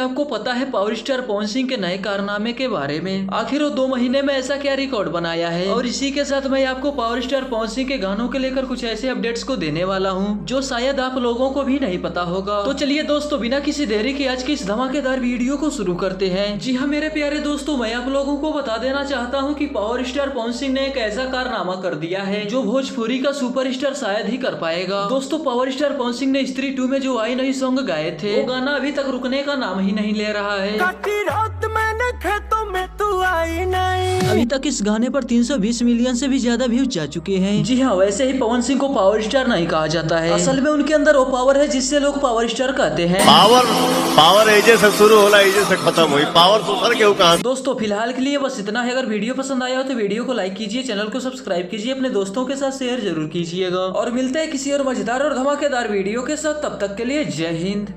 आपको पता है पावर स्टार पवन सिंह के नए कारनामे के बारे में। आखिर वो 2 महीने में ऐसा क्या रिकॉर्ड बनाया है। और इसी के साथ मैं आपको पावर स्टार पवन सिंह के गानों के लेकर कुछ ऐसे अपडेट्स को देने वाला हूँ जो शायद आप लोगों को भी नहीं पता होगा। तो चलिए दोस्तों, बिना किसी देरी के आज की इस धमाकेदार वीडियो को शुरू करते हैं। जी हाँ मेरे प्यारे दोस्तों, मैं आप लोगों को बता देना चाहता हूँ कि पावर स्टार पवन सिंह ने एक ऐसा कारनामा कर दिया है जो भोजपुरी का सुपरस्टार शायद ही कर पाएगा। दोस्तों, पावर स्टार पवन सिंह ने स्त्री 2 में जो आई नहीं सॉन्ग गाए थे, वो गाना अभी तक रुकने का नाम ही नहीं ले रहा है। अभी तक इस गाने पर 320 मिलियन से भी ज्यादा व्यूज जा चुके हैं। जी हाँ, वैसे ही पवन सिंह को पावर स्टार नहीं कहा जाता है। असल में उनके अंदर वो पावर है जिससे लोग पावर स्टार कहते हैं। पावर एजे से शुरू होला, एजे से खत्म हुई, पावर तो सर क्यों कहा। दोस्तों फिलहाल के लिए बस इतना है। अगर वीडियो पसंद आया हो तो वीडियो को लाइक कीजिए, चैनल को सब्सक्राइब कीजिए, अपने दोस्तों के साथ शेयर जरूर कीजिएगा और मिलते हैं किसी और मजेदार और धमाकेदार वीडियो के साथ। तब तक के लिए जय हिंद।